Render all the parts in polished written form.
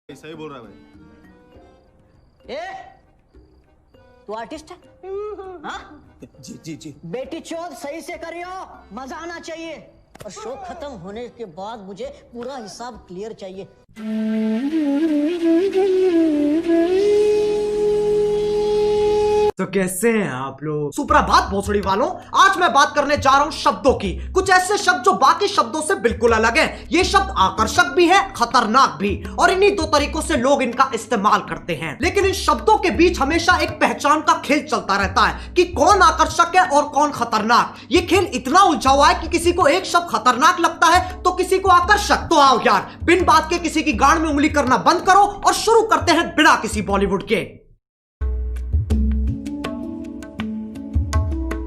सही बोल रहा है भाई। तू आर्टिस्ट है? हाँ? जी जी जी। बेटी चौथ सही से करियो, मजा आना चाहिए। और शो खत्म होने के बाद मुझे पूरा हिसाब क्लियर चाहिए। तो कैसे हैं आप लोग? सुप्रभात भोसड़ी वालों, आज मैं बात करने जा रहा हूं शब्दों की। कुछ ऐसे शब्द जो बाकी शब्दों से बिल्कुल अलग हैं। ये शब्द आकर्षक भी है, खतरनाक भी, और इन्हीं दो तरीकों से लोग इनका इस्तेमाल करते हैं। लेकिन इन शब्दों के बीच हमेशा एक पहचान का खेल चलता रहता है कि कौन आकर्षक है और कौन खतरनाक। ये खेल इतना उलझा हुआ है कि किसी को एक शब्द खतरनाक लगता है तो किसी को आकर्षक। तो आओ यार, बिन बात के किसी की गांड में उंगली करना बंद करो और शुरू करते हैं बिना किसी बॉलीवुड के।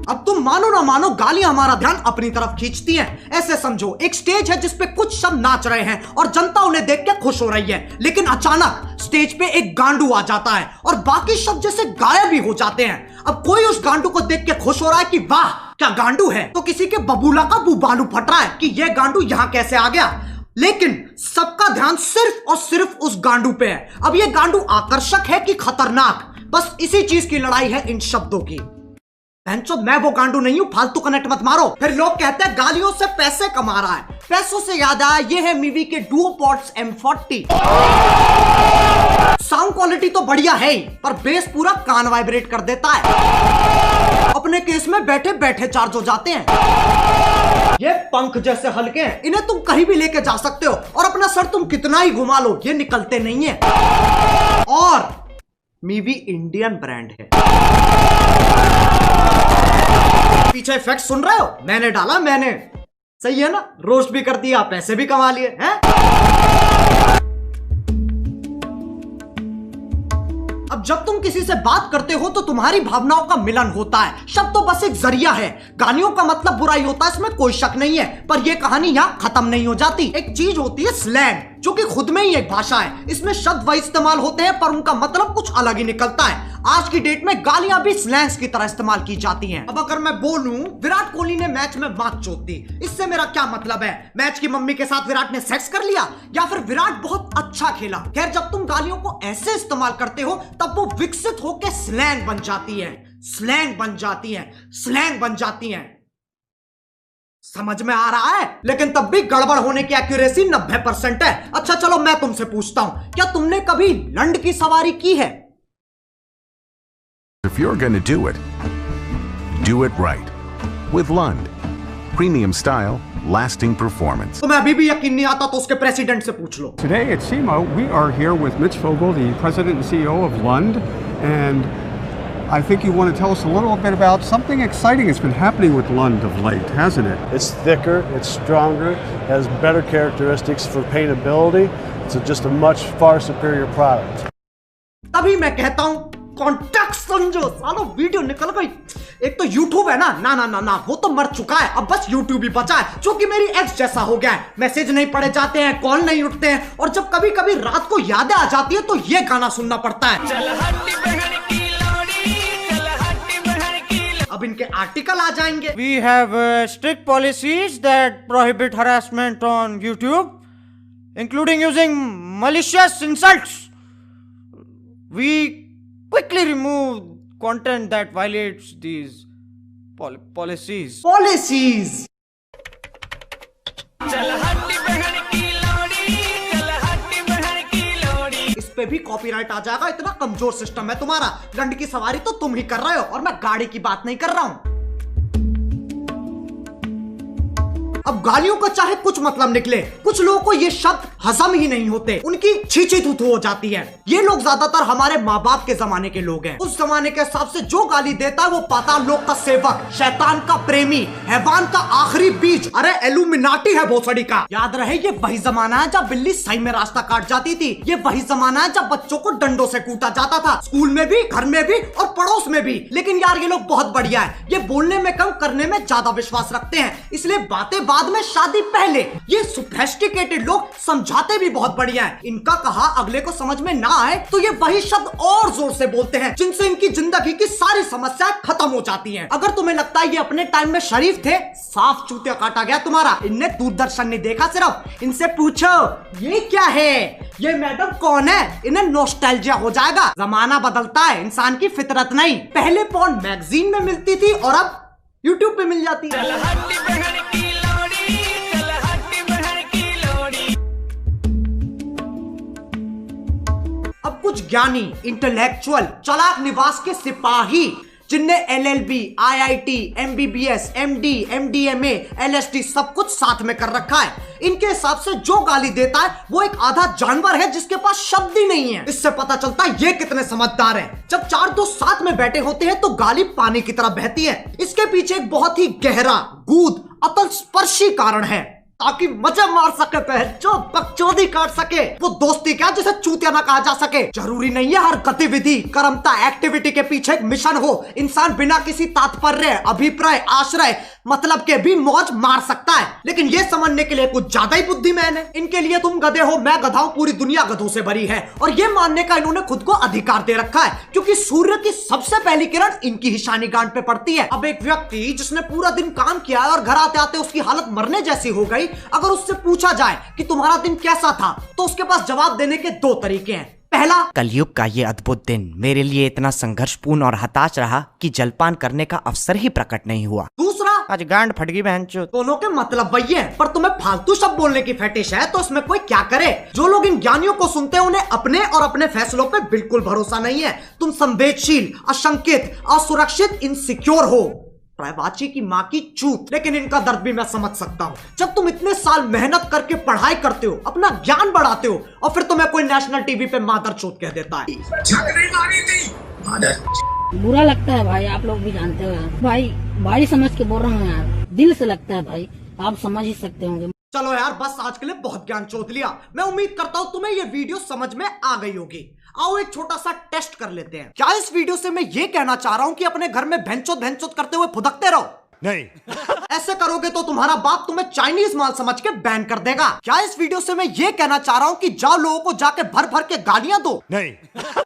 अब तुम मानो ना मानो, गालियां हमारा ध्यान अपनी तरफ खींचती हैं। ऐसे समझो, एक स्टेज है जिसपे कुछ शब्द नाच रहे हैं और जनता उन्हें देख के खुश हो रही है, लेकिन अचानक स्टेज पे एक गांडू आ जाता है और बाकी शब्द जैसे गायब ही हो जाते हैं। अब कोई उस गांडू को देख के खुश हो रहा है कि वाह क्या गांडू है, तो किसी के बबूला का बुबालू फट रहा है कि यह गांडू यहां कैसे आ गया। लेकिन सबका ध्यान सिर्फ और सिर्फ उस गांडू पे है। अब यह गांडू आकर्षक है कि खतरनाक, बस इसी चीज की लड़ाई है इन शब्दों की। मैं वो गांडू नहीं हूं, फालतू कनेक्ट मत मारो। फिर लोग कहते हैं गालियों से पैसे कमा रहा है। पैसों से याद आया, ये है मीवी के डुओपॉड्स M40। साउंड क्वालिटी तो बढ़िया है ही, पर बेस पूरा कान वाइब्रेट कर देता है। अपने केस में बैठे बैठे चार्ज हो जाते हैं। ये पंख जैसे हल्के हैं, इन्हें तुम कहीं भी लेके जा सकते हो और अपना सर तुम कितना ही घुमा लो, ये निकलते नहीं है। और मीवी इंडियन ब्रांड है। पीछे इफेक्ट सुन रहे हो? मैंने डाला, मैंने। सही है ना? रोस्ट भी कर दिया, पैसे भी कमा लिए हैं। अब जब तुम किसी से बात करते हो तो तुम्हारी भावनाओं का मिलन होता है। शब्द तो बस एक जरिया है। गालियों का मतलब बुराई होता है, इसमें कोई शक नहीं है, पर यह कहानी यहां खत्म नहीं हो जाती। एक चीज होती है स्लैंग, जो कि खुद में ही एक भाषा है। इसमें शब्द वही इस्तेमाल होते हैं पर उनका मतलब कुछ अलग ही निकलता है। आज की डेट में गालियां भी स्लैंग्स की तरह इस्तेमाल की जाती हैं। अब अगर मैं बोलूं विराट कोहली ने मैच में मात चोद दी, इससे मेरा क्या मतलब है? मैच की मम्मी के साथ विराट ने सेक्स कर लिया, या फिर विराट बहुत अच्छा खेला? खैर, जब तुम गालियों को ऐसे इस्तेमाल करते हो तब वो विकसित होकर स्लैंग बन जाती है, स्लैंग बन जाती है, स्लैंग बन जाती है। समझ में आ रहा है? लेकिन तब भी गड़बड़ होने की एक्यूरेसी 90% है। अच्छा चलो, मैं तुमसे पूछता हूं, क्या तुमने कभी लंड की सवारी की है? If you're gonna do it right. With Lund. Premium style, lasting performance. तुम्हें अभी भी यकीन नहीं आता तो उसके प्रेसिडेंट से पूछ लो। Today at SEMA, we are here with Mitch Fogel, the president and CEO of Lund, and I think you want to tell us a little bit about something exciting that's been happening with Lund of late, hasn't it? It's thicker, it's stronger, has better characteristics for paintability. It's just a much far superior product. तभी मैं कहता हूं contact समझो। सालो video निकल गई। एक तो YouTube है ना, ना ना ना ना, वो तो मर चुका है। अब बस YouTube ही बचा है, जो कि मेरी एक्स जैसा हो गया है। मैसेज नहीं पढ़े जाते हैं, कॉल नहीं उठते हैं, और जब कभी कभी रात को यादें आ जाती है तो ये गाना सुनना पड़ता है। अब इनके आर्टिकल आ जाएंगे। We have strict policies that prohibit harassment on YouTube, including using malicious insults. We quickly remove content that violates these policies. Policies. इस पे भी कॉपीराइट आ जाएगा, इतना कमजोर सिस्टम है तुम्हारा। लंड की सवारी तो तुम ही कर रहे हो और मैं गाड़ी की बात नहीं कर रहा हूं। अब गालियों का चाहे कुछ मतलब निकले, कुछ लोगों को ये शब्द हजम ही नहीं होते, उनकी छींची थू हो जाती है। ये लोग ज्यादातर हमारे माँ बाप के जमाने के लोग हैं। उस जमाने के हिसाब से जो गाली देता है वो पाताल लोक का सेवक, शैतान का प्रेमी, हैवान का आखिरी बीज, अरे एलुमिनाटी है भोसड़ी का। याद रहे, ये वही जमाना है जब बिल्ली सही में रास्ता काट जाती थी। ये वही जमाना है जब बच्चों को डंडों से कूटा जाता था, स्कूल में भी, घर में भी और पड़ोस में भी। लेकिन यार ये लोग बहुत बढ़िया है, ये बोलने में कम करने में ज्यादा विश्वास रखते हैं, इसलिए बातें बाद में शादी पहले। ये सोफिस्टिकेटेड लोग समझाते भी बहुत बढ़िया है। इनका कहा अगले को समझ में ना आए तो ये वही शब्द और जोर से बोलते हैं जिनसे इनकी जिंदगी की सारी समस्याएं खत्म हो जाती हैं। अगर तुम्हें लगता है ये अपने टाइम में शरीफ थे, साफ चूतिया काटा गया तुम्हारा। इनने दूरदर्शन नहीं देखा सिर्फ। इनसे पूछो ये क्या है, ये मैडम कौन है, इन्हें नॉस्टैल्जिया हो जाएगा। जमाना बदलता है, इंसान की फितरत नहीं। पहले पॉर्न मैगजीन में मिलती थी और अब यूट्यूब पे मिल जाती है। अब कुछ ज्ञानी, इंटेलेक्चुअल, चालाक निवास के सिपाही जिनने LLB, IIT, MBBS, MD, MDMA, LSD सब कुछ साथ में कर रखा है, इनके हिसाब से जो गाली देता है वो एक आधा जानवर है जिसके पास शब्द ही नहीं है। इससे पता चलता है ये कितने समझदार हैं। जब चार दोस्त साथ में बैठे होते हैं तो गाली पानी की तरह बहती है। इसके पीछे एक बहुत ही गहरा, गूढ़, अतल स्पर्शी कारण है, ताकि मजे मार सके, जो बकचोदी काट सके। वो दोस्ती क्या जिसे चूतिया ना कहा जा सके। जरूरी नहीं है हर गतिविधि, कर्मता, एक्टिविटी के पीछे एक मिशन हो। इंसान बिना किसी तात्पर्य, अभिप्राय, आश्रय, मतलब के भी मौज मार सकता है। लेकिन ये समझने के लिए कुछ ज्यादा ही बुद्धिमान है। इनके लिए तुम गधे हो, मैं गधा हूं, पूरी दुनिया गधों से भरी है। और ये मानने का इन्होंने खुद को अधिकार दे रखा है क्योंकि सूर्य की सबसे पहली किरण इनकी ही शानी गांठ पे पड़ती है। अब एक व्यक्ति जिसने पूरा दिन काम किया है और घर आते आते उसकी हालत मरने जैसी हो गई, अगर उससे पूछा जाए कि तुम्हारा दिन कैसा था तो उसके पास जवाब देने के दो तरीके हैं। पहला, कलयुग का ये अद्भुत दिन मेरे लिए इतना संघर्षपूर्ण और हताश रहा कि जलपान करने का अवसर ही प्रकट नहीं हुआ। दूसरा, आज गांड फट गई बहनचोद। दोनों के मतलब वही है, पर तुम्हें फालतू शब्द बोलने की फेटिश है तो उसमें कोई क्या करे। जो लोग इन ज्ञानियों को सुनते हैं उन्हें अपने और अपने फैसलों पे बिल्कुल भरोसा नहीं है। तुम संवेदनशील, अशंकित, असुरक्षित, इनसिक्योर हो। प्रायवाची की माँ की चूत। लेकिन इनका दर्द भी मैं समझ सकता हूँ। जब तुम इतने साल मेहनत करके पढ़ाई करते हो, अपना ज्ञान बढ़ाते हो और फिर तुम्हें कोई नेशनल टीवी पे मादर चोत कह देता है। बुरा लगता है भाई, आप लोग भी जानते हो यार। भाई समझ के बोल रहा हूँ यार, दिल से लगता है भाई, आप समझ ही सकते होंगे। चलो यार, बस आज के लिए बहुत ज्ञान चोत लिया। मैं उम्मीद करता हूँ तुम्हें ये वीडियो समझ में आ गई होगी। आओ एक छोटा सा टेस्ट कर लेते हैं। क्या इस वीडियो से मैं ये कहना चाह रहा हूँ कि अपने घर में भैंचोद करते हुए फुदकते रहो? नहीं। ऐसे करोगे तो तुम्हारा बाप तुम्हें चाइनीज माल समझ के बैन कर देगा। क्या इस वीडियो से मैं ये कहना चाह रहा हूँ कि जाओ लोगों को जाके भर भर के गालियां दो? नहीं।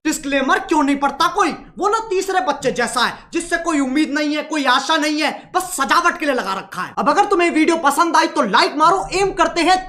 डिस्क्लेमर क्यों नहीं पढ़ता कोई? वो ना तीसरे बच्चे जैसा है जिससे कोई उम्मीद नहीं है, कोई आशा नहीं है, बस सजावट के लिए लगा रखा है। अब अगर तुम्हें वीडियो पसंद आई तो लाइक मारो। एम करते हैं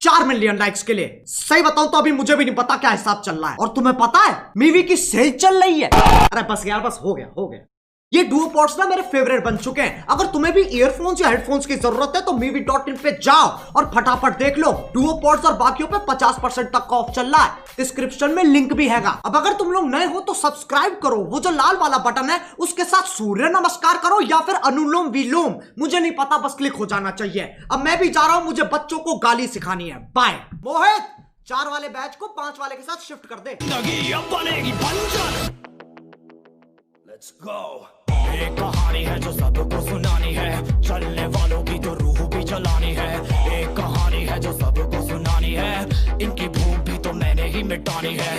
4 मिलियन लाइक्स के लिए। सही बताऊं तो अभी मुझे भी नहीं पता क्या हिसाब चल रहा है। और तुम्हें पता है मीवी की सेल चल रही है। अरे बस यार, बस हो गया। ये डुओ पॉड्स ना मेरे फेवरेट बन चुके हैं। अगर तुम्हें भी ईयरफोन्स या हेडफोन्स की जरूरत है तो movie.in पे जाओ और फटाफट देख लो। डुओ पॉड्स और बाकियों पे 50% तक का ऑफ चल रहा है। डिस्क्रिप्शन में लिंक भी हैगा। अब अगर तुम लोग नए हो तो सब्सक्राइब करो, वो जो लाल वाला बटन है उसके साथ सूर्य नमस्कार करो या फिर अनुलोम विलोम, मुझे नहीं पता, बस क्लिक हो जाना चाहिए। अब मैं भी जा रहा हूं, मुझे बच्चों को गाली सिखानी है। बाय। मोहित, 4 वाले बैच को 5 वाले के साथ शिफ्ट कर दे। Let's go. एक कहानी है जो सबको सुनानी है, चलने वालों की तो रूह भी जलानी है। एक कहानी है जो सबको सुनानी है, इनकी भूख भी तो मैंने ही मिटानी है।